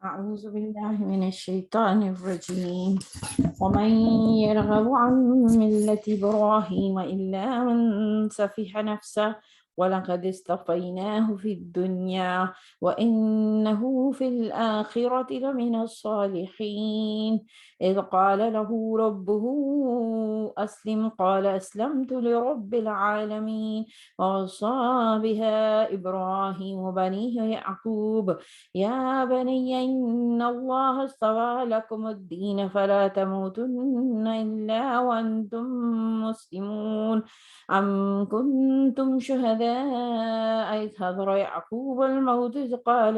أعوذ بالله من الشيطان الرجيم. ومن يرغب عن ملة إبراهيم إلا من سفه نفسه ولقد اصطفيناه في الدنيا وإنه في الآخرة لمن الصالحين. إذ قال له ربه أسلم قال أسلمت لرب العالمين. ووصى بها إبراهيم بنيه يعقوب يا بني إن الله اصطفى لكم الدين فلا تموتن إلا وأنتم مسلمون. أم كنتم شهداء إذ حضر يعقوب الموت إذ قال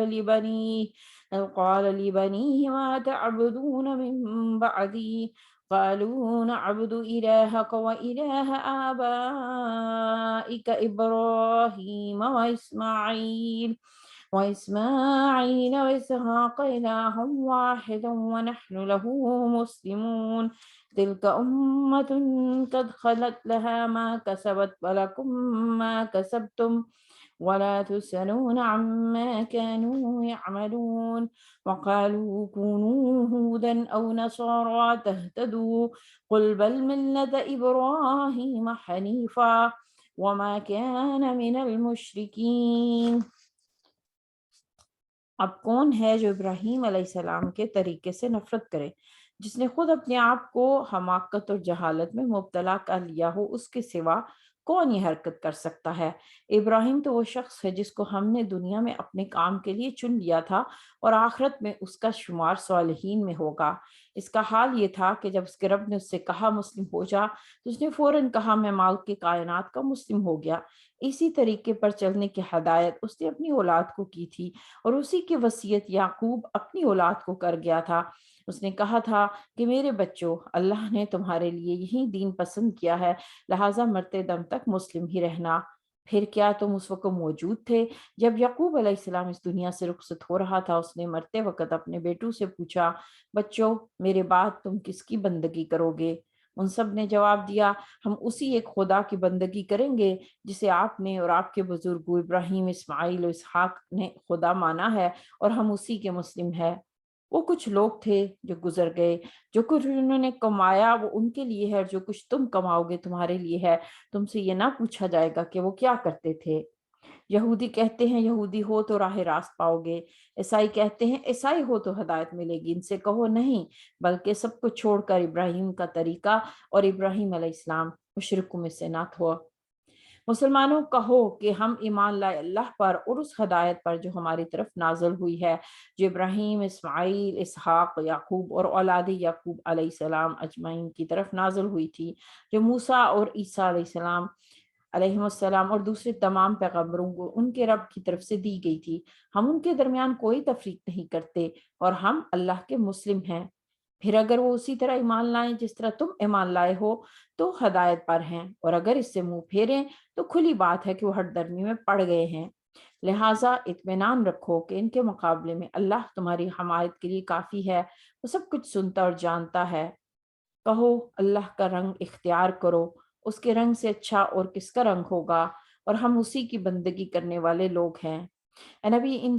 لبنيه ما تعبدون من بعدي قالوا نعبد إلهك وإله آبائك إبراهيم وإسماعيل وإسحاق إلها واحدا ونحن له مسلمون. تلك أمة قد خلت لها ما كسبت ولكم ما كسبتم ولا تسألون عما كانوا يعملون. وقالوا كونوا هودا أو نصارى تهتدوا قل بل ملة إبراهيم حنيفا وما كان من المشركين. اب کون ہے جو ابراہیم علیہ السلام کے طریقے سے نفرت کرے، جس نے خود اپنے آپ کو حماقت اور جہالت میں مبتلا کر لیا ہو؟ اس کے سوا کون یہ حرکت کر سکتا ہے؟ ابراہیم تو وہ شخص ہے جس کو ہم نے دنیا میں اپنے کام کے لیے چن لیا تھا اور آخرت میں اس کا شمار صالحین میں ہوگا۔ اس کا حال یہ تھا کہ جب اس کے رب نے اس سے کہا مسلم ہو جا تو اس نے فوراً کہا میں مالک کے کائنات کا مسلم ہو گیا۔ اسی طریقے پر چلنے کی ہدایت اس نے اپنی اولاد کو کی تھی اور اسی کی وصیت یعقوب اپنی اولاد کو کر گیا تھا۔ اس نے کہا تھا کہ میرے بچوں، اللہ نے تمہارے لیے یہی دین پسند کیا ہے، لہٰذا مرتے دم تک مسلم ہی رہنا۔ پھر کیا تم اس وقت موجود تھے جب یعقوب علیہ السلام اس دنیا سے رخصت ہو رہا تھا؟ اس نے مرتے وقت اپنے بیٹوں سے پوچھا بچوں، میرے بعد تم کس کی بندگی کرو گے؟ ان سب نے جواب دیا ہم اسی ایک خدا کی بندگی کریں گے جسے آپ نے اور آپ کے بزرگوں ابراہیم، اسماعیل اور اسحاق نے خدا مانا ہے، اور ہم اسی کے مسلم ہیں۔ وہ کچھ لوگ تھے جو گزر گئے، جو کچھ انہوں نے کمایا وہ ان کے لیے ہے، اور جو کچھ تم کماؤ گے تمہارے لیے ہے۔ تم سے یہ نہ پوچھا جائے گا کہ وہ کیا کرتے تھے۔ یہودی کہتے ہیں یہودی ہو تو راہ راست پاؤ گے، عیسائی کہتے ہیں عیسائی ہو تو ہدایت ملے گی۔ ان سے کہو نہیں، بلکہ سب کو چھوڑ کر ابراہیم کا طریقہ اور ابراہیم علیہ السلام مشرکوں میں سے نہ تھو۔ مسلمانوں کہو کہ ہم ایمان لائے اللہ پر اور اس ہدایت پر جو ہماری طرف نازل ہوئی ہے، جو ابراہیم، اسماعیل، اسحاق، یعقوب اور اولاد یعقوب علیہ السلام اجمعین کی طرف نازل ہوئی تھی، جو موسیٰ اور عیسیٰ علیہ السلام علیہ السلام اور دوسرے تمام پیغمبروں کو ان کے رب کی طرف سے دی گئی تھی۔ ہم ان کے درمیان کوئی تفریق نہیں کرتے اور ہم اللہ کے مسلم ہیں۔ پھر اگر وہ اسی طرح ایمان لائیں جس طرح تم ایمان لائے ہو تو ہدایت پر ہیں، اور اگر اس سے منہ پھیریں تو کھلی بات ہے کہ وہ ہٹ درمی میں پڑ گئے ہیں۔ لہٰذا اطمینان رکھو کہ ان کے مقابلے میں اللہ تمہاری حمایت کے لیے کافی ہے، وہ سب کچھ سنتا اور جانتا ہے۔ کہو اللہ کا رنگ اختیار کرو، اس کے رنگ سے اچھا اور کس کا رنگ ہوگا، اور ہم اسی کی بندگی کرنے والے لوگ ہیں۔ اے نبی ان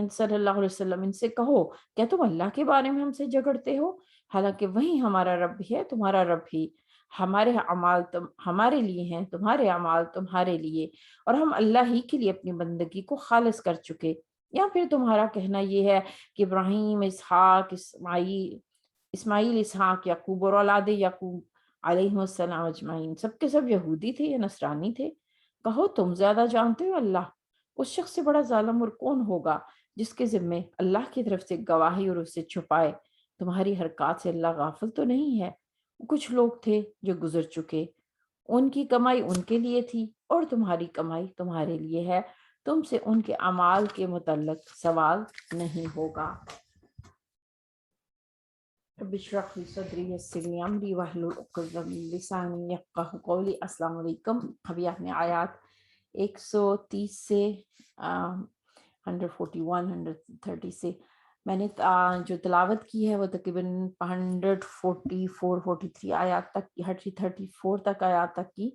صلی اللہ علیہ وسلم، ان سے کہو کیا تم اللہ کے بارے میں ہم سے جھگڑتے ہو، حالانکہ وہی ہمارا رب بھی ہے، تمہارا رب بھی۔ ہمارے اعمال ہمارے لیے ہیں، تمہارے اعمال تمہارے لیے، اور ہم اللہ ہی کے لیے اپنی بندگی کو خالص کر چکے۔ یا پھر تمہارا کہنا یہ ہے کہ ابراہیم، اسماعیل، اسحاق، یعقوب اور اولاد یعقوب علیہ السلام اجمعین سب کے سب یہودی تھے یا نصرانی تھے؟ کہو تم زیادہ جانتے ہو اللہ۔ اس شخص سے بڑا ظالم اور کون ہوگا جس کے ذمے اللہ کی طرف سے گواہی اور اسے چھپائے؟ تمہاری حرکات سے اللہ غافل تو نہیں ہے۔ کچھ لوگ تھے جو گزر چکے، ان کی کمائی ان کے لیے تھی اور تمہاری کمائی تمہارے لیے ہے، تم سے ان کے اعمال کے متعلق سوال نہیں ہوگا۔ رب اشرح لي صدری یسر لي امری واحلل عقدۃ من لسانی یفقہوا قولی۔ السلام علیکم۔ ابھی آپ نے آیات 130 سے 141 130 سے میں نے جو تلاوت کی ہے وہ تقریباً 144 43 آیات تک کی، 34 تک آیات تک کی،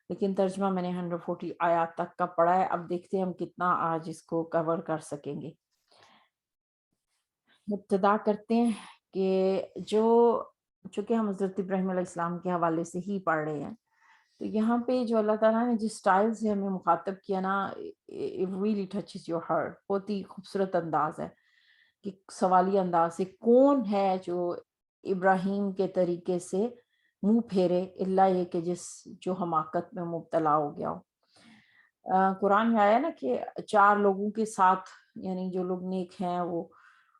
لیکن ترجمہ میں نے 140 آیات تک کا پڑھا ہے۔ اب دیکھتے ہیں ہم کتنا آج اس کو کور کر سکیں گے۔ ابتدا کرتے ہیں کہ چونکہ ہم حضرت ابراہیم علیہ السلام کے حوالے سے ہی پڑھ رہے ہیں، تو یہاں پہ جو اللہ تعالیٰ نے جس سٹائل سے ہمیں مخاطب کیا نا، it really touches your heart. بہت ہی خوبصورت انداز ہے کہ سوالی انداز سے کون ہے جو ابراہیم کے طریقے سے منہ پھیرے، اللہ یہ کہ جو حماقت میں مبتلا ہو گیا ہو۔ قرآن میں آیا نا کہ 4 لوگوں کے ساتھ، یعنی جو لوگ نیک ہیں وہ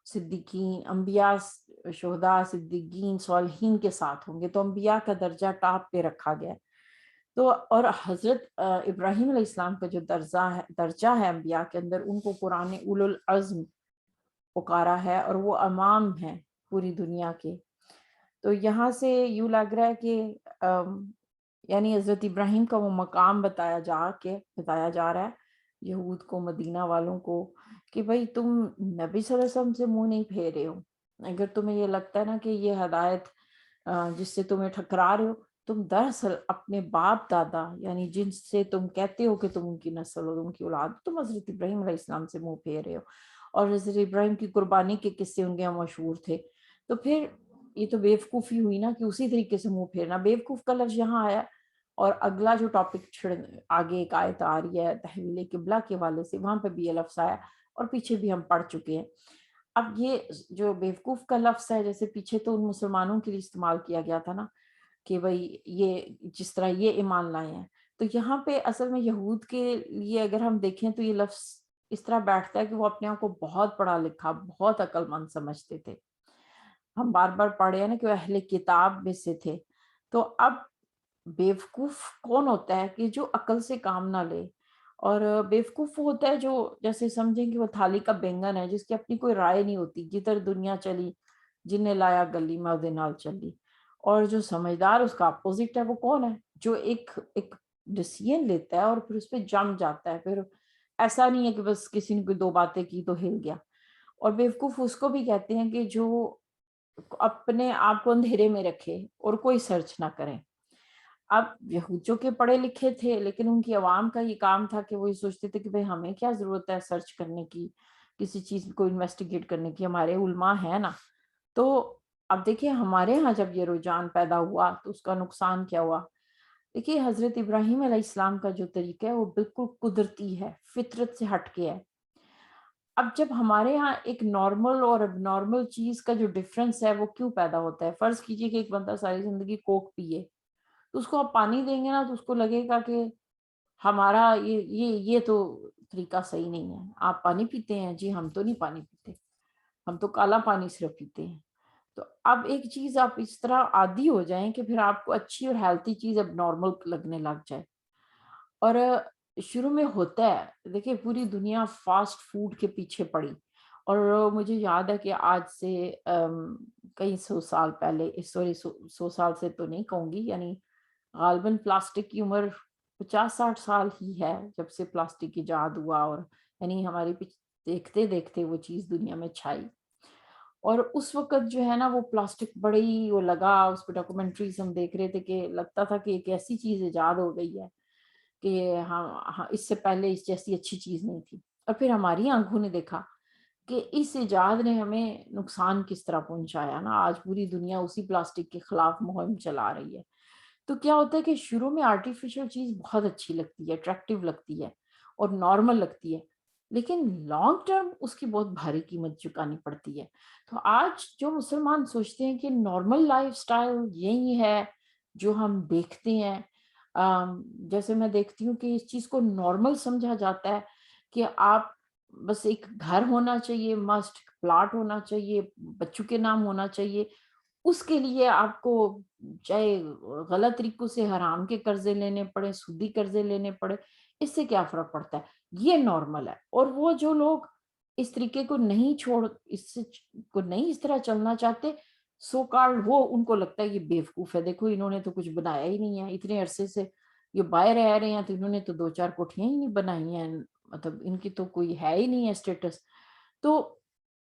صدیقین، انبیاء، شہداء، صدیقین، صالحین کے ساتھ ہوں گے، تو انبیاء کا درجہ ٹاپ پہ رکھا گیا ہے۔ تو اور حضرت ابراہیم علیہ السلام کا جو درجہ ہے انبیاء کے اندر، ان کو قرآن نے اولو العزم پکارا ہے، اور وہ امام ہیں پوری دنیا کے۔ تو یہاں سے یوں لگ رہا ہے کہ یعنی حضرت ابراہیم کا وہ مقام بتایا جا رہا ہے یہود کو، مدینہ والوں کو، کہ بھئی تم نبی صلی اللہ علیہ وسلم سے منہ نہیں پھیر رہے ہو۔ اگر تمہیں یہ لگتا ہے نا کہ یہ ہدایت جس سے تمہیں ٹھکرا رہے ہو، تم دراصل اپنے باپ دادا، یعنی جن سے تم کہتے ہو کہ تم ان کی نسل ہو، ان کی اولاد، تم حضرت ابراہیم علیہ السلام سے منہ پھیر رہے ہو۔ اور حضرت ابراہیم کی قربانی کے قصے ان کے یہاں مشہور تھے۔ تو پھر یہ تو بیوقوفی ہوئی نا کہ اسی طریقے سے منہ پھیرنا۔ بیوقوف کا لفظ یہاں آیا، اور اگلا جو ٹاپک آگے ایک آیت آ رہی ہے تحویل قبلہ کے حوالے سے، وہاں پہ بھی یہ لفظ آیا، اور پیچھے بھی ہم پڑھ چکے ہیں۔ اب یہ جو بیوقوف کا لفظ ہے، جیسے پیچھے تو ان مسلمانوں کے لیے استعمال کیا گیا تھا نا، کہ بھئی یہ جس طرح یہ ایمان لائے ہیں، تو یہاں پہ اصل میں یہود کے لیے اگر ہم دیکھیں تو یہ لفظ اس طرح بیٹھتا ہے کہ وہ اپنے آپ کو بہت پڑھا لکھا، بہت عقل مند سمجھتے تھے۔ ہم بار بار پڑھے ہیں نا کہ وہ اہل کتاب میں سے تھے۔ تو اب بیوقوف کون ہوتا ہے کہ جو عقل سے کام نہ لے، اور بیوقوف وہ ہوتا ہے جو جیسے سمجھیں کہ وہ تھالی کا بینگن ہے، جس کی اپنی کوئی رائے نہیں ہوتی، جدھر دنیا چلی، جن نے لایا گلی میں ادے نال چلی۔ اور جو سمجھدار اس کا اپوزٹ ہے، وہ کون ہے؟ جو ایک ڈیسیژن لیتا ہے اور پھر اس پہ جم جاتا ہے، پھر ایسا نہیں ہے کہ بس کسی نے کوئی 2 باتیں کی تو ہل گیا۔ اور بیوقوف اس کو بھی کہتے ہیں کہ جو اپنے آپ کو اندھیرے میں رکھے اور کوئی سرچ نہ کریں۔ اب یہودیوں کے پڑھے لکھے تھے، لیکن ان کی عوام کا یہ کام تھا کہ وہ یہ سوچتے تھے کہ بھئی ہمیں کیا ضرورت ہے سرچ کرنے کی، کسی چیز کو انویسٹیگیٹ کرنے کی، ہمارے علماء ہیں نا۔ تو اب دیکھیں ہمارے ہاں جب یہ رجحان پیدا ہوا تو اس کا نقصان کیا ہوا۔ دیکھیے حضرت ابراہیم علیہ السلام کا جو طریقہ ہے وہ بالکل قدرتی ہے، فطرت سے ہٹ کے ہے۔ اب جب ہمارے ہاں ایک نارمل اور اب نارمل چیز کا جو ڈفرنس ہے وہ کیوں پیدا ہوتا ہے؟ فرض کیجئے کہ ایک بندہ ساری زندگی کوک پیے، تو اس کو آپ پانی دیں گے نا تو اس کو لگے گا کہ ہمارا یہ تو طریقہ صحیح نہیں ہے۔ آپ پانی پیتے ہیں؟ جی ہم تو نہیں پانی پیتے، ہم تو کالا پانی صرف پیتے ہیں۔ تو اب ایک چیز آپ اس طرح عادی ہو جائیں کہ پھر آپ کو اچھی اور ہیلتھی چیز اب نارمل لگنے لگ جائے۔ اور شروع میں ہوتا ہے، دیکھیں پوری دنیا فاسٹ فوڈ کے پیچھے پڑی، اور مجھے یاد ہے کہ آج سے کئی 100 سال پہلے، سوری 100 سال سے تو نہیں کہوں گی، یعنی غالباً پلاسٹک کی عمر 50-60 سال ہی ہے جب سے پلاسٹک ایجاد ہوا، اور یعنی ہماری دیکھتے دیکھتے وہ چیز دنیا میں چھائی۔ اور اس وقت جو ہے نا وہ پلاسٹک بڑی وہ لگا، اس پہ ڈاکومنٹریز ہم دیکھ رہے تھے کہ لگتا تھا کہ ایک ایسی چیز ایجاد ہو گئی ہے کہ ہاں اس سے پہلے اس جیسی اچھی چیز نہیں تھی۔ اور پھر ہماری آنکھوں نے دیکھا کہ اس ایجاد نے ہمیں نقصان کس طرح پہنچایا نا۔ آج پوری دنیا اسی پلاسٹک کے خلاف مہم چلا رہی ہے۔ تو کیا ہوتا ہے کہ شروع میں آرٹیفیشل چیز بہت اچھی لگتی ہے، اٹریکٹیو لگتی ہے اور نارمل لگتی ہے، لیکن لانگ ٹرم اس کی بہت بھاری قیمت چکانی پڑتی ہے۔ تو آج جو مسلمان سوچتے ہیں کہ نارمل لائف سٹائل یہی ہے جو ہم دیکھتے ہیں، جیسے میں دیکھتی ہوں کہ اس چیز کو نارمل سمجھا جاتا ہے کہ آپ بس ایک گھر ہونا چاہیے، مسٹ پلاٹ ہونا چاہیے، بچوں کے نام ہونا چاہیے، اس کے لیے آپ کو چاہے غلط طریقوں سے حرام کے قرضے لینے پڑے، سودی قرضے لینے پڑے، اس سے کیا فرق پڑتا ہے؟ یہ نارمل ہے۔ اور وہ جو لوگ اس طریقے کو نہیں اس طرح چلنا چاہتے، سو کارڈ، وہ ان کو لگتا ہے یہ بیوقوف ہے، دیکھو انہوں نے تو کچھ بنایا ہی نہیں ہے، اتنے عرصے سے یہ باہر رہ رہے ہیں تو انہوں نے تو 2-4 کوٹھیاں ہی نہیں بنائی ہیں، مطلب ان کی تو کوئی ہے ہی نہیں ہے اسٹیٹس۔ تو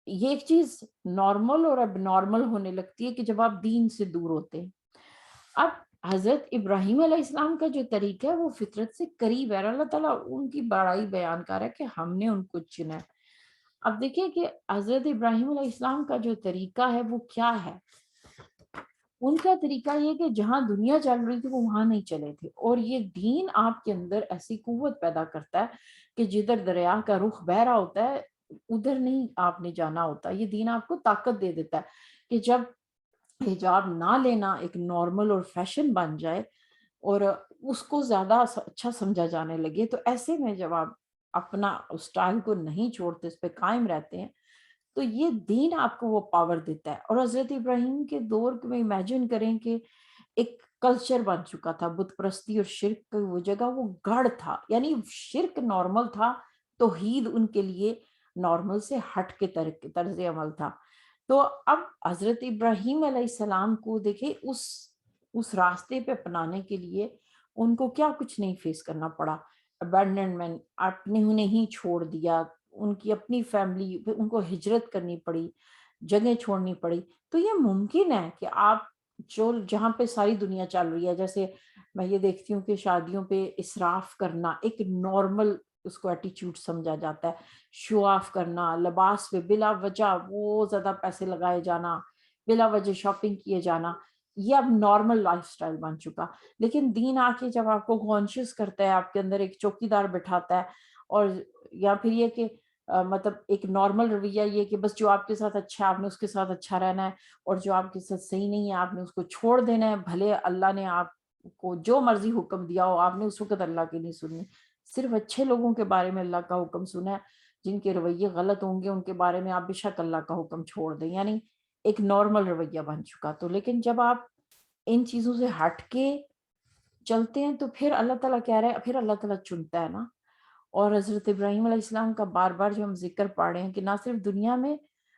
یہ ایک چیز نارمل اور اب نارمل ہونے لگتی ہے کہ جب آپ دین سے دور ہوتے ہیں۔ اب حضرت ابراہیم علیہ السلام کا جو طریقہ ہے وہ فطرت سے قریب ہے، اللہ تعالیٰ ان کی بڑائی بیان کر رہا ہے کہ ہم نے ان کو چنا ہے۔ اب دیکھیں کہ حضرت ابراہیم علیہ السلام کا جو طریقہ ہے وہ کیا ہے. ان کا طریقہ یہ کہ جہاں دنیا چل رہی تھی وہ وہاں نہیں چلے تھے، اور یہ دین آپ کے اندر ایسی قوت پیدا کرتا ہے کہ جدھر دریا کا رخ بہ رہا ہوتا ہے ادھر نہیں آپ نے جانا ہوتا. یہ دین آپ کو طاقت دے دیتا ہے کہ جب حجاب نہ لینا ایک نارمل اور فیشن بن جائے اور اس کو زیادہ اچھا سمجھا جانے لگے، تو ایسے میں جب آپ اپنا اسٹائل کو نہیں چھوڑتے، اس پہ قائم رہتے ہیں، تو یہ دین آپ کو وہ پاور دیتا ہے. اور حضرت ابراہیم کے دور میں امیجن کریں کہ ایک کلچر بن چکا تھا بت پرستی اور شرک کی وہ جگہ، وہ گڑھ تھا، یعنی شرک نارمل تھا، توحید ان کے لیے نارمل سے ہٹ کے طرز عمل تھا. تو اب حضرت ابراہیم علیہ السلام کو دیکھیں اس راستے پہ اپنانے کے لیے ان کو کیا کچھ نہیں فیس کرنا پڑا. ابینڈنمنٹ، اپنے انہیں ہی چھوڑ دیا، ان کی اپنی فیملی، ان کو ہجرت کرنی پڑی، جگہ چھوڑنی پڑی. تو یہ ممکن ہے کہ آپ جو جہاں پہ ساری دنیا چل رہی ہے، جیسے میں یہ دیکھتی ہوں کہ شادیوں پہ اسراف کرنا ایک نارمل اس کو ایٹیچیوڈ سمجھا جاتا ہے، شو آف کرنا، لباس پہ بلا وجہ وہ زیادہ پیسے لگائے جانا، بلا وجہ شاپنگ کیے جانا، یہ اب نارمل لائف سٹائل بن چکا. لیکن دین آ کے جب آپ کو کانشیس کرتا ہے، آپ کے اندر ایک چوکی دار بٹھاتا ہے، اور یا پھر یہ کہ مطلب ایک نارمل رویہ یہ کہ بس جو آپ کے ساتھ اچھا ہے آپ نے اس کے ساتھ اچھا رہنا ہے، اور جو آپ کے ساتھ صحیح نہیں ہے آپ نے اس کو چھوڑ دینا ہے، بھلے اللہ نے آپ کو جو مرضی حکم دیا ہو آپ نے اس وقت اللہ کی نہیں سننی. صرف اچھے لوگوں کے بارے میں اللہ کا حکم سنا ہے، جن کے رویے غلط ہوں گے ان کے بارے میں آپ بے شک اللہ کا حکم چھوڑ دیں. یعنی ایک نارمل رویہ بن چکا. تو لیکن جب آپ ان چیزوں سے ہٹ کے چلتے ہیں تو پھر اللہ تعالیٰ کہہ رہے ہیں، پھر اللہ تعالیٰ چنتا ہے نا. اور حضرت ابراہیم علیہ السلام کا بار بار جو ہم ذکر پڑھ رہے ہیں کہ نہ صرف دنیا میں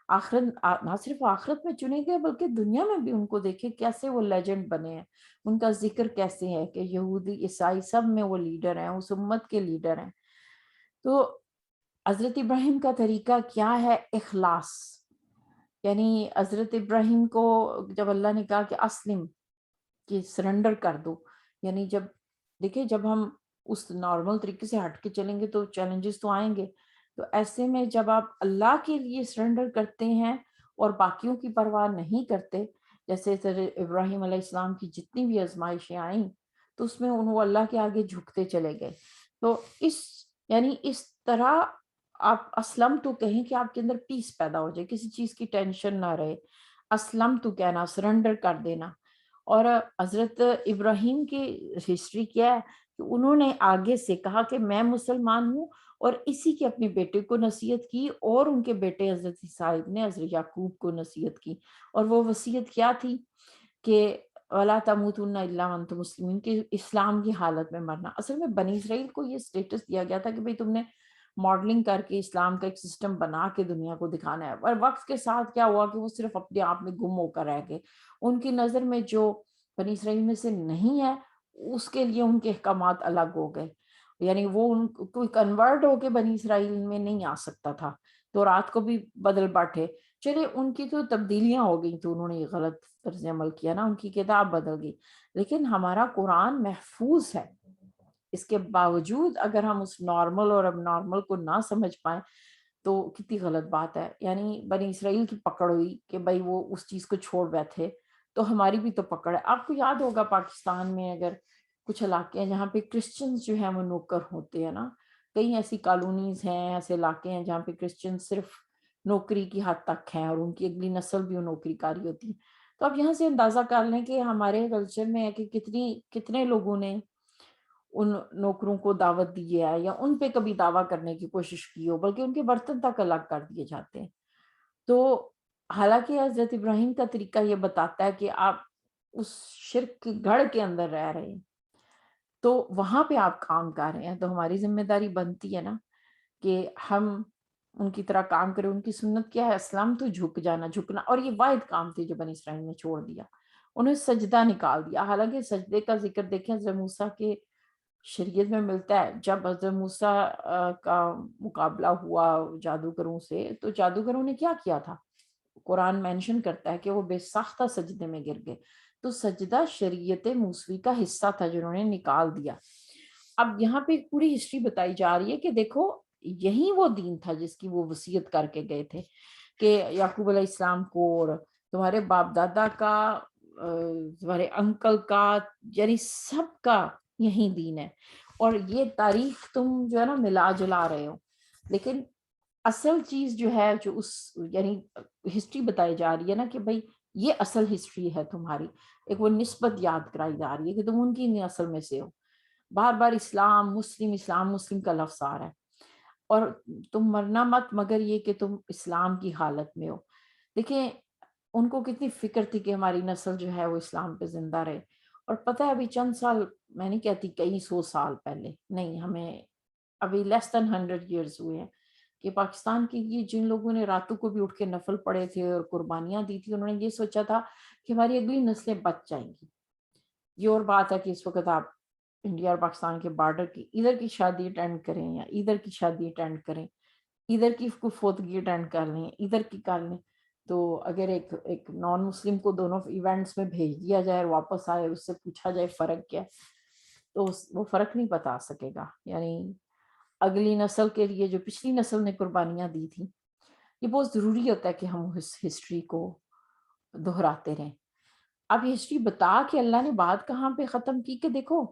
نہ صرف آخرت میں چنے گئے بلکہ دنیا میں بھی ان کو دیکھے کیسے وہ لیجنڈ بنے ہیں، ان کا ذکر کیسے ہے کہ یہودی عیسائی سب میں وہ لیڈر ہیں، اس امت کے لیڈر ہیں. تو حضرت ابراہیم کا طریقہ کیا ہے؟ اخلاص. یعنی حضرت ابراہیم کو جب اللہ نے کہا کہ اسلم، کہ سرنڈر کر دو، یعنی جب دیکھیں جب ہم اس نارمل طریقے سے ہٹ کے چلیں گے تو چیلنجز تو آئیں گے. تو ایسے میں جب آپ اللہ کے لیے سرنڈر کرتے ہیں اور باقیوں کی پرواہ نہیں کرتے، جیسے ابراہیم علیہ السلام کی جتنی بھی آزمائشیں آئیں تو اس میں انہوں اللہ کے آگے جھکتے چلے گئے. تو یعنی اس طرح آپ اسلم تو کہیں کہ آپ کے اندر پیس پیدا ہو جائے، کسی چیز کی ٹینشن نہ رہے. اسلم تو کہنا، سرنڈر کر دینا. اور حضرت ابراہیم کی ہسٹری کیا ہے کہ انہوں نے آگے سے کہا کہ میں مسلمان ہوں، اور اسی کے اپنے بیٹے کو نصیحت کی، اور ان کے بیٹے حضرت اسحاق نے حضرت یعقوب کو نصیحت کی. اور وہ وصیت کیا تھی کہ وَلَا تَمُوتُنَّ إِلَّا وَأَنْتُمْ مُسْلِمُونَ، کہ اسلام کی حالت میں مرنا. اصل میں بنی اسرائیل کو یہ سٹیٹس دیا گیا تھا کہ بھئی تم نے ماڈلنگ کر کے اسلام کا ایک سسٹم بنا کے دنیا کو دکھانا ہے. اور وقت کے ساتھ کیا ہوا کہ وہ صرف اپنے آپ میں گم ہو کر رہ گئے. ان کی نظر میں جو بنی اسرائیل میں سے نہیں ہے اس کے لیے ان کے احکامات الگ ہو گئے. یعنی وہ کوئی کنورٹ ہو کے بنی اسرائیل میں نہیں آ سکتا تھا، تو رات کو بھی بدل باٹھے. چلے ان کی تو تبدیلیاں ہو گئی تو انہوں نے یہ غلط طرز عمل کیا نا، ان کی کتاب بدل گئی. لیکن ہمارا قرآن محفوظ ہے. اس کے باوجود اگر ہم اس نارمل اور اب نارمل کو نہ سمجھ پائیں تو کتنی غلط بات ہے. یعنی بنی اسرائیل کی پکڑ ہوئی کہ بھائی وہ اس چیز کو چھوڑ بیٹھے، تو ہماری بھی تو پکڑ ہے. آپ کو یاد ہوگا پاکستان میں اگر کچھ علاقے ہیں جہاں پہ کرسچنز جو ہیں وہ نوکر ہوتے ہیں نا، کئی ایسی کالونیز ہیں، ایسے علاقے ہیں جہاں پہ کرسچن صرف نوکری کی حد تک ہیں اور ان کی اگلی نسل بھی وہ نوکری کاری ہوتی ہے. تو آپ یہاں سے اندازہ کر لیں کہ ہمارے کلچر میں ہے کہ کتنے لوگوں نے ان نوکروں کو دعوت دی ہے یا ان پہ کبھی دعویٰ کرنے کی کوشش کی ہو، بلکہ ان کے برتن تک الگ کر دیے جاتے ہیں. تو حالانکہ حضرت ابراہیم کا طریقہ یہ بتاتا ہے کہ آپ اس شرک کی گڑھ کے اندر رہ رہے ہیں تو وہاں پہ آپ کام کر رہے ہیں، تو ہماری ذمہ داری بنتی ہے نا کہ ہم ان کی طرح کام کریں. ان کی سنت کیا ہے؟ اسلام تو جھک جانا، جھکنا. اور یہ واحد کام تھی جو بنی اسرائیل نے چھوڑ دیا، انہیں سجدہ نکال دیا. حالانکہ سجدے کا ذکر دیکھیں حضرت موسیٰ کے شریعت میں ملتا ہے. جب حضرت موسیٰ کا مقابلہ ہوا جادوگروں سے، تو جادوگروں نے کیا کیا تھا؟ قرآن مینشن کرتا ہے کہ وہ بے ساختہ سجدے میں گر گئے. تو سجدہ شریعت موسوی کا حصہ تھا جنہوں نے نکال دیا. اب یہاں پہ ایک پوری ہسٹری بتائی جا رہی ہے کہ دیکھو یہی وہ دین تھا جس کی وہ وصیت کر کے گئے تھے کہ یعقوب علیہ السلام کو اور تمہارے باپ دادا کا تمہارے انکل کا، یعنی سب کا یہی دین ہے. اور یہ تاریخ تم جو ہے نا ملا جلا رہے ہو، لیکن اصل چیز جو ہے، جو اس یعنی ہسٹری بتائی جا رہی ہے نا کہ بھائی یہ اصل ہسٹری ہے تمہاری، ایک وہ نسبت یاد کرائی جا رہی ہے کہ تم ان کی نسل میں سے ہو. بار بار اسلام مسلم اسلام مسلم کا لفظ آ رہا ہے، اور تم مرنا مت مگر یہ کہ تم اسلام کی حالت میں ہو. دیکھیں ان کو کتنی فکر تھی کہ ہماری نسل جو ہے وہ اسلام پہ زندہ رہے. اور پتہ ہے ابھی چند سال، میں نہیں کہتی کئی سو سال پہلے، نہیں، ہمیں ابھی لیس دین 100 years ہوئے ہیں کہ پاکستان کی یہ جن لوگوں نے راتوں کو بھی اٹھ کے نفل پڑے تھے اور قربانیاں دی تھی، انہوں نے یہ سوچا تھا کہ ہماری اگلی نسلیں بچ جائیں گی. یہ اور بات ہے کہ اس وقت آپ انڈیا اور پاکستان کے بارڈر کی ادھر کی شادی اٹینڈ کریں یا ادھر کی شادی اٹینڈ کریں، ادھر کی فوتگی اٹینڈ کر لیں، ادھر کی کر لیں، تو اگر ایک نان مسلم کو دونوں ایونٹس میں بھیج دیا جائے اور واپس آئے، اس سے پوچھا جائے فرق کیا ہے، تو وہ فرق نہیں بتا سکے گا. یعنی اگلی نسل کے لیے جو پچھلی نسل نے قربانیاں دی تھی، یہ بہت ضروری ہوتا ہے کہ ہم اس ہسٹری کو دہراتے رہیں. اب ہسٹری بتا کے اللہ نے بات کہاں پہ ختم کی کہ دیکھو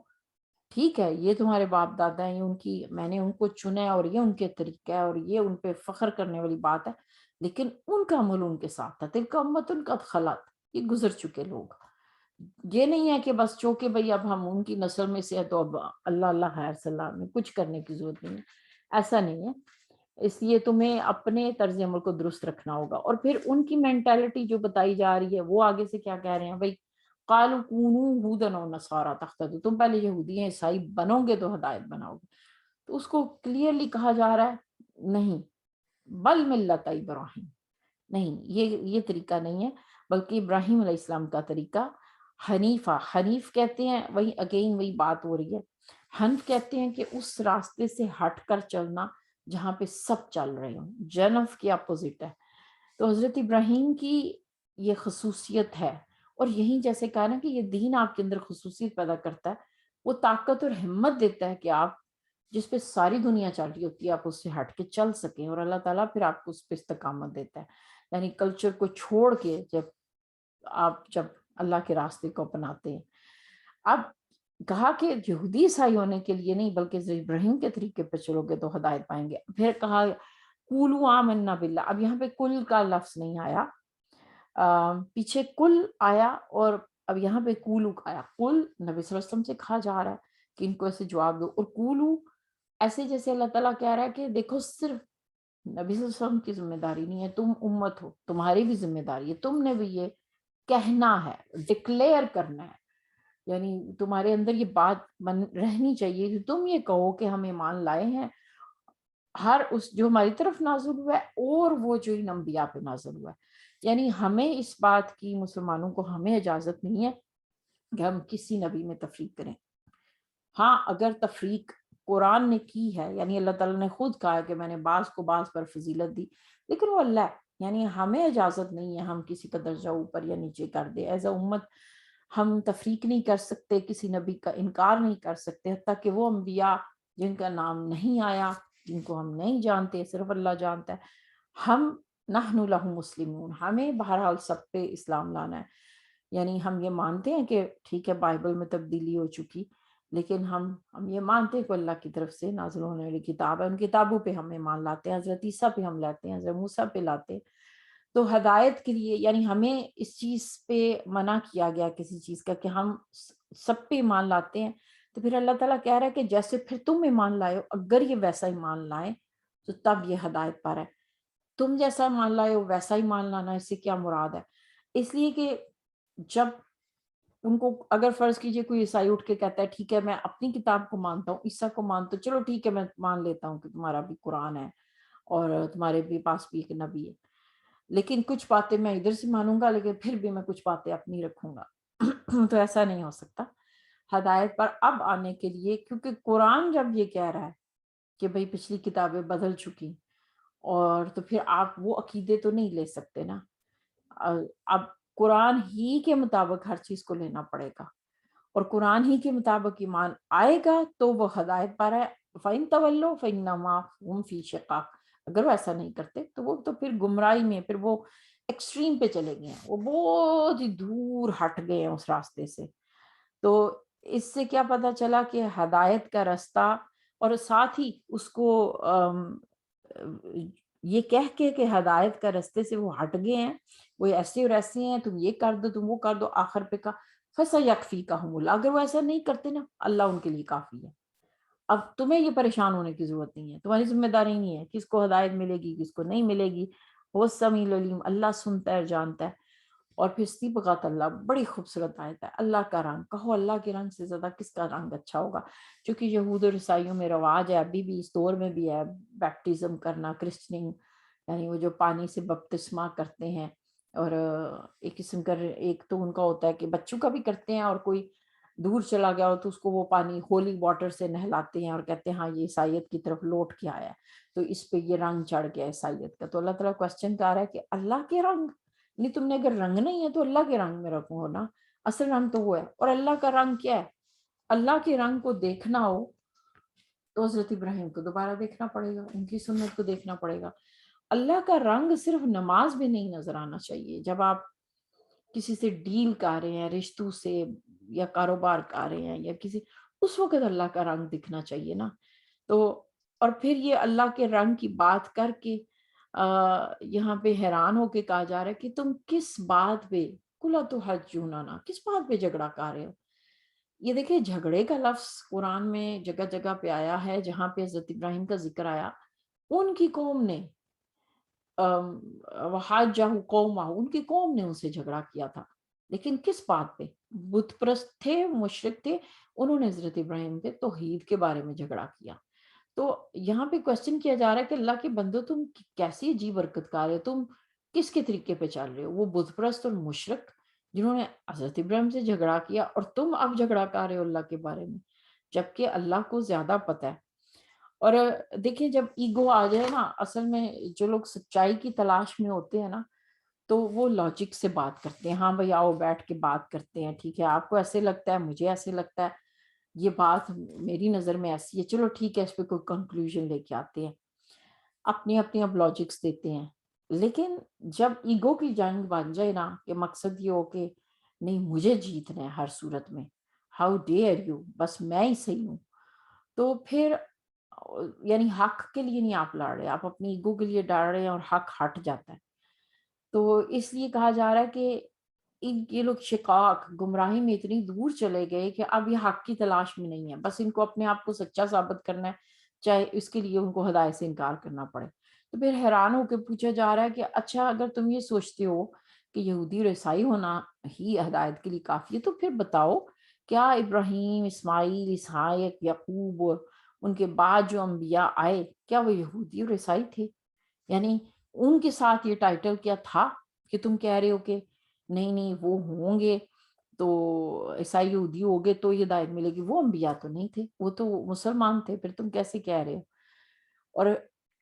ٹھیک ہے، یہ تمہارے باپ دادا ہیں، ان کی میں نے ان کو چنا ہے اور یہ ان کے طریقہ ہے اور یہ ان پہ فخر کرنے والی بات ہے، لیکن ان کا عمل ان کے ساتھ تھا. تلک امت قد خلت، یہ گزر چکے لوگ. یہ نہیں ہے کہ بس چونکہ بھئی اب ہم ان کی نسل میں سے ہے تو اب اللہ اللہ خیر صلی اللہ میں کچھ کرنے کی ضرورت نہیں ہے. ایسا نہیں ہے. اس لیے تمہیں اپنے طرز عمل کو درست رکھنا ہوگا. اور پھر ان کی مینٹالٹی جو بتائی جا رہی ہے، وہ آگے سے کیا کہہ رہے ہیں بھئی قالوا کونوا ہودا او نصارا تہتدوا، تم پہلے یہودی ہیں عیسائی بنو گے تو ہدایت بناؤ گے. تو اس کو کلیئرلی کہا جا رہا ہے نہیں، بل ملت ابراہیم، نہیں، یہ طریقہ نہیں ہے، بلکہ ابراہیم علیہ السلام کا طریقہ حنیفہ. حنیف کہتے ہیں، وہی اگین وہی بات ہو رہی ہے، حنف کہتے ہیں کہ اس راستے سے ہٹ کر چلنا جہاں پہ سب چل رہے ہوں. جنف کی اپوزٹ ہے. تو حضرت ابراہیم کی یہ خصوصیت ہے. اور یہی جیسے کہا نا کہ یہ دین آپ کے اندر خصوصیت پیدا کرتا ہے، وہ طاقت اور ہمت دیتا ہے کہ آپ جس پہ ساری دنیا چل رہی ہوتی ہے آپ اس سے ہٹ کے چل سکیں، اور اللہ تعالیٰ پھر آپ کو اس پہ استقامت دیتا ہے. یعنی کلچر کو چھوڑ کے جب اللہ کے راستے کو اپناتے ہیں. اب کہا کہ یہودی عیسائی ہونے کے لیے نہیں، بلکہ ابراہیم کے طریقے پہ چلو گے تو ہدایت پائیں گے. پھر کہا قولوا آمنا باللہ. اب یہاں پہ کل کا لفظ نہیں آیا، پیچھے کل آیا اور اب یہاں پہ کولو آیا. کل نبی صلی اللہ علیہ وسلم سے کہا جا رہا ہے کہ ان کو ایسے جواب دو، اور کولو ایسے جیسے اللہ تعالیٰ کہہ رہا ہے کہ دیکھو صرف نبی صلی اللہ علیہ وسلم کی ذمہ داری نہیں ہے، تم امت ہو، تمہاری بھی ذمہ داری ہے، تم نے بھی یہ کہنا ہے، ڈکلیئر کرنا ہے. یعنی تمہارے اندر یہ بات رہنی چاہیے کہ تم یہ کہو کہ ہم ایمان لائے ہیں ہر اس جو ہماری طرف نازل ہوا ہے اور وہ جو ان انبیاء پہ نازل ہوا ہے. یعنی ہمیں اس بات کی، مسلمانوں کو ہمیں اجازت نہیں ہے کہ ہم کسی نبی میں تفریق کریں. ہاں اگر تفریق قرآن نے کی ہے، یعنی اللہ تعالیٰ نے خود کہا ہے کہ میں نے بعض کو بعض پر فضیلت دی، لیکن وہ اللہ ہے. یعنی ہمیں اجازت نہیں ہے ہم کسی کا درجہ اوپر یا نیچے کر دیں. ایز اے امت ہم تفریق نہیں کر سکتے، کسی نبی کا انکار نہیں کر سکتے، حتیٰ کہ وہ انبیاء جن کا نام نہیں آیا، جن کو ہم نہیں جانتے، صرف اللہ جانتا ہے. ہم نحن لہ مسلمون، ہمیں بہرحال سب پہ اسلام لانا ہے. یعنی ہم یہ مانتے ہیں کہ ٹھیک ہے بائبل میں تبدیلی ہو چکی، لیکن ہم یہ مانتے ہیں کہ اللہ کی طرف سے نازل ہونے والی کتاب ہے، ان کتابوں پہ ہم ایمان لاتے ہیں، حضرت عیسیٰ پہ ہم لاتے ہیں، حضرت موسیٰ پہ لاتے ہیں. تو ہدایت کے لیے یعنی ہمیں اس چیز پہ منع کیا گیا کسی چیز کا کہ ہم سب پہ ایمان لاتے ہیں. تو پھر اللہ تعالیٰ کہہ رہا ہے کہ جیسے پھر تم ایمان لائے ہو، اگر یہ ویسا ایمان لائیں تو تب یہ ہدایت پر ہے. تم جیسا ایمان لائے ہو ویسا ایمان لانا، اس سے کیا مراد ہے؟ اس لیے کہ جب ان کو اگر فرض کیجئے کوئی عیسائی اٹھ کے کہتا ہے ٹھیک ہے میں اپنی کتاب کو مانتا ہوں، عیسیٰ کو مانتا ہوں، چلو ٹھیک ہے میں مان لیتا ہوں کہ تمہارا بھی قرآن ہے اور تمہارے بھی پاس بھی ایک نبی ہے، لیکن کچھ باتیں میں ادھر سے مانوں گا لیکن پھر بھی میں کچھ باتیں اپنی رکھوں گا. تو ایسا نہیں ہو سکتا. ہدایت پر اب آنے کے لیے، کیونکہ قرآن جب یہ کہہ رہا ہے کہ بھئی پچھلی کتابیں بدل چکی، اور تو پھر آپ وہ عقیدے تو نہیں لے سکتے نا. اب قرآن ہی کے مطابق ہر چیز کو لینا پڑے گا، اور قرآن ہی کے مطابق ایمان آئے گا تو وہ ہدایت پر ہے، فَإِن تَوَلَّوْا فَإِنَّمَا هُمْ فِي شِقَاقٍ، اگر وہ ایسا نہیں کرتے تو وہ تو پھر گمراہی میں، پھر وہ ایکسٹریم پہ چلے گئے ہیں، وہ بہت ہی دور ہٹ گئے ہیں اس راستے سے۔ تو اس سے کیا پتا چلا کہ ہدایت کا راستہ، اور ساتھ ہی اس کو یہ کہہ کے کہ ہدایت کا راستے سے وہ ہٹ گئے ہیں، وہ ایسے اور ایسے ہیں، تم یہ کر دو، تم وہ کر دو، آخر پہ کہا فَسَيَكْفِيكَهُمُ اللَّهُ، اگر وہ ایسا نہیں کرتے نا، اللہ ان کے لیے کافی ہے۔ اب تمہیں یہ پریشان ہونے کی ضرورت نہیں ہے، تمہاری ذمہ داری نہیں ہے کس کو ہدایت ملے گی کس کو نہیں ملے گی، وہ سمیع العلیم، اللہ سنتا ہے جانتا ہے۔ اور پھر صبغۃ اللہ، بڑی خوبصورت آیت ہے، اللہ کا رنگ، کہو اللہ کے رنگ سے زیادہ کس کا رنگ اچھا ہوگا؟ چونکہ یہود اور عیسائیوں میں رواج ہے، ابھی بھی اس دور میں بھی ہے بیپٹزم کرنا، کرسچننگ، یعنی وہ جو پانی سے بپتسمہ کرتے ہیں، اور ایک قسم کا، ایک تو ان کا ہوتا ہے کہ بچوں کا بھی کرتے ہیں، اور کوئی دور چلا گیا ہو تو اس کو وہ پانی ہولی واٹر سے نہلاتے ہیں اور کہتے ہیں ہاں یہ عیسائیت کی طرف لوٹ کے آیا ہے، تو اس پہ یہ رنگ چڑھ گیا عیسائیت کا۔ تو اللہ تعالیٰ کوشچن کر رہا ہے کہ اللہ کے رنگ، نہیں تم نے اگر رنگ نہیں ہے تو اللہ کے رنگ میں رکھو نا، اصل رنگ تو وہ ہے۔ اور اللہ کا رنگ کیا ہے؟ اللہ کے رنگ کو دیکھنا ہو تو حضرت ابراہیم کو دوبارہ دیکھنا پڑے گا، ان کی سنت کو دیکھنا پڑے گا۔ اللہ کا رنگ صرف نماز میں نہیں نظر آنا چاہیے، جب آپ کسی سے ڈیل کر رہے ہیں، رشتوں سے یا کاروبار کر رہے ہیں یا کسی، اس وقت اللہ کا رنگ دکھنا چاہیے نا۔ تو اور پھر یہ اللہ کے رنگ کی بات کر کے یہاں پہ حیران ہو کے کہا جا رہا ہے کہ تم کس بات پہ، کلا تو حجوننا، کس بات پہ جھگڑا کر رہے ہو؟ یہ دیکھیں جھگڑے کا لفظ قرآن میں جگہ جگہ پہ آیا ہے، جہاں پہ حضرت ابراہیم کا ذکر آیا ان کی قوم نے وحاجہ قومہ، ان کی قوم نے ان سے جھگڑا کیا تھا، لیکن کس بات پہ؟ بت پرست تھے، مشرک تھے، انہوں نے حضرت ابراہیم کے توحید کے بارے میں جھگڑا کیا۔ تو یہاں پہ کوشچن کیا جا رہا ہے کہ اللہ کے بندو تم کیسی عجیب حرکت کر رہے ہو، تم کس کے طریقے پہ چل رہے ہو؟ وہ بت پرست اور مشرک جنہوں نے حضرت ابراہیم سے جھگڑا کیا، اور تم اب جھگڑا کر رہے ہو اللہ کے بارے میں، جبکہ اللہ کو زیادہ پتہ ہے۔ اور دیکھیں جب ایگو آ جائے نا، اصل میں جو لوگ سچائی کی تلاش میں ہوتے ہیں نا، تو وہ لاجک سے بات کرتے ہیں، ہاں بھائی آؤ بیٹھ کے بات کرتے ہیں، ٹھیک ہے آپ کو ایسے لگتا ہے، مجھے ایسے لگتا ہے، یہ بات میری نظر میں ایسی ہے، چلو ٹھیک ہے، اس پہ کوئی کنکلوژن لے کے آتے ہیں، اپنی اپنی اب لاجکس دیتے ہیں۔ لیکن جب ایگو کی جنگ بن جائے نا، کہ مقصد یہ ہو کہ نہیں مجھے جیتنا ہے ہر صورت میں، ہاؤ ڈیئر یو، بس میں ہی صحیح ہوں، تو پھر یعنی حق کے لیے نہیں آپ لڑ رہے، آپ اپنی ایگو کے لیے ڈر رہے ہیں، اور حق ہٹ جاتا ہے۔ تو اس لیے کہا جا رہا ہے کہ یہ لوگ شقاق، گمراہی میں اتنی دور چلے گئے کہ اب یہ حق کی تلاش میں نہیں ہے، بس ان کو اپنے آپ کو سچا ثابت کرنا ہے، چاہے اس کے لیے ان کو ہدایت سے انکار کرنا پڑے۔ تو پھر حیران ہو کے پوچھا جا رہا ہے کہ اچھا اگر تم یہ سوچتے ہو کہ یہودی اور عیسائی ہونا ہی ہدایت کے لیے کافی ہے، تو پھر بتاؤ کیا ابراہیم، اسماعیل، اسحاق، یعقوب، ان کے بعد جو انبیاء آئے، کیا وہ یہودی اور عیسائی تھے؟ یعنی ان کے ساتھ یہ ٹائٹل کیا تھا کہ تم کہہ رہے ہو کہ نہیں نہیں وہ ہوں گے تو عیسائی یہودی ہو گے تو یہ ہدایت ملے گی؟ وہ انبیاء تو نہیں تھے، وہ تو مسلمان تھے، پھر تم کیسے کہہ رہے ہو؟ اور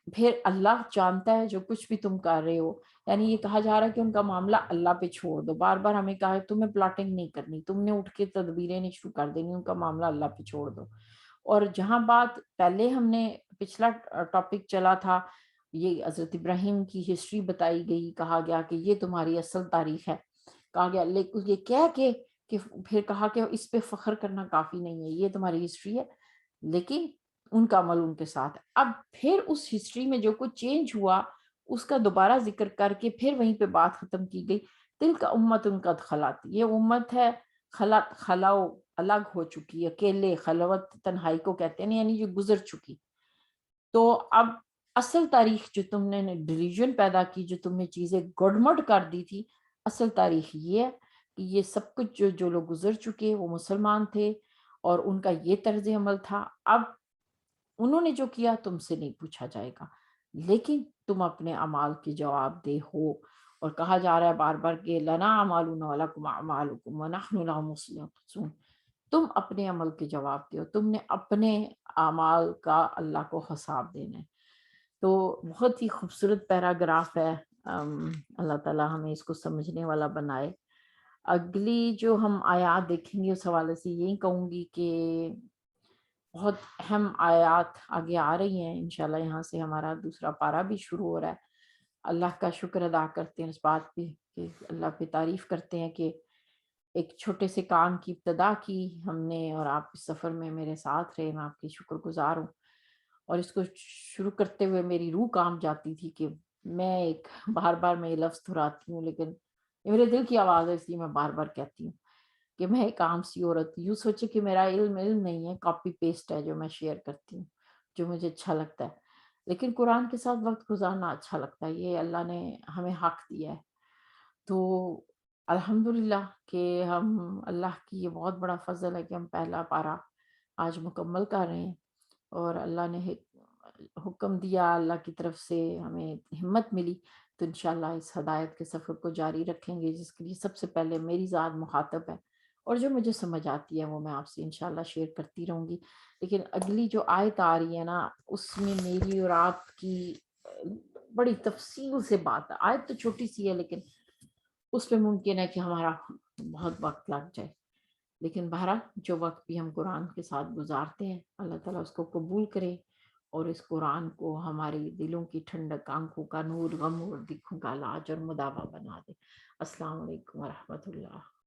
پھر اللہ جانتا ہے جو کچھ بھی تم کر رہے ہو، یعنی یہ کہا جا رہا ہے کہ ان کا معاملہ اللہ پہ چھوڑ دو، بار بار ہمیں کہا ہے تمہیں پلاٹنگ نہیں کرنی، تم نے اٹھ کے تدبیریں نہیں شروع کر دینی، ان کا معاملہ اللہ پہ چھوڑ دو۔ اور جہاں بات پہلے ہم نے پچھلا ٹاپک چلا تھا، یہ حضرت ابراہیم کی ہسٹری بتائی گئی، کہا گیا کہ یہ تمہاری اصل تاریخ ہے، کہا گیا لیکن یہ کہہ کے کہ پھر کہا کہ اس پہ فخر کرنا کافی نہیں ہے، یہ تمہاری ہسٹری ہے، لیکن ان کا عمل ان کے ساتھ ہے۔ اب پھر اس ہسٹری میں جو کچھ چینج ہوا اس کا دوبارہ ذکر کر کے پھر وہیں پہ بات ختم کی گئی، تل کا امت ان کا خلات، یہ امت ہے خلات، خلاؤ، الگ ہو چکی، اکیلے، خلوت تنہائی کو کہتے ہیں، یعنی جو گزر چکی۔ تو اب اصل تاریخ جو تم نے ڈیلیوژن پیدا کی، جو تم نے چیزیں گڑمڑ کر دی تھی، اصل تاریخ یہ ہے کہ یہ سب کچھ جو لوگ گزر چکے وہ مسلمان تھے، اور ان کا یہ طرز عمل تھا۔ اب انہوں نے جو کیا تم سے نہیں پوچھا جائے گا، لیکن تم اپنے اعمال کے جواب دہ ہو۔ اور کہا جا رہا ہے بار بار کہ لنا اعمالنا ولکم اعمالکم ونحن له مسلمون، تم اپنے عمل کے جواب دو، تم نے اپنے اعمال کا اللہ کو حساب دینا ہے۔ تو بہت ہی خوبصورت پیراگراف ہے، اللہ تعالیٰ ہمیں اس کو سمجھنے والا بنائے۔ اگلی جو ہم آیات دیکھیں گے اس حوالے سے یہی کہوں گی کہ بہت اہم آیات آگے آ رہی ہیں انشاءاللہ۔ یہاں سے ہمارا دوسرا پارہ بھی شروع ہو رہا ہے۔ اللہ کا شکر ادا کرتے ہیں اس بات پہ کہ اللہ پہ تعریف کرتے ہیں کہ ایک چھوٹے سے کام کی ابتدا کی ہم نے، اور آپ اس سفر میں میرے ساتھ رہے، میں آپ کی شکر گزار ہوں۔ اور اس کو شروع کرتے ہوئے میری روح کانپ جاتی تھی کہ میں ایک بار بار میں یہ لفظ دہراتی ہوں، لیکن یہ میرے دل کی آواز ہے، اس لیے میں بار بار کہتی ہوں کہ میں ایک عام سی عورت، یوں سوچے کہ میرا علم نہیں ہے، کاپی پیسٹ ہے جو میں شیئر کرتی ہوں، جو مجھے اچھا لگتا ہے، لیکن قرآن کے ساتھ وقت گزارنا اچھا لگتا ہے، یہ اللہ نے ہمیں حق دیا ہے۔ تو الحمدللہ کہ ہم، اللہ کی یہ بہت بڑا فضل ہے کہ ہم پہلا پارہ آج مکمل کر رہے ہیں، اور اللہ نے حکم دیا، اللہ کی طرف سے ہمیں ہمت ملی، تو انشاءاللہ اس ہدایت کے سفر کو جاری رکھیں گے، جس کے لیے سب سے پہلے میری ذات مخاطب ہے، اور جو مجھے سمجھ آتی ہے وہ میں آپ سے انشاءاللہ شیئر کرتی رہوں گی۔ لیکن اگلی جو آیت آ رہی ہے نا، اس میں میری اور آپ کی بڑی تفصیل سے بات ہے۔ آیت تو چھوٹی سی ہے، لیکن اس پہ ممکن ہے کہ ہمارا بہت وقت لگ جائے، لیکن بہرحال جو وقت بھی ہم قرآن کے ساتھ گزارتے ہیں، اللہ تعالیٰ اس کو قبول کرے، اور اس قرآن کو ہماری دلوں کی ٹھنڈک، آنکھوں کا نور، غم اور دکھوں کا علاج اور مداوا بنا دے۔ السلام علیکم ورحمۃ اللہ۔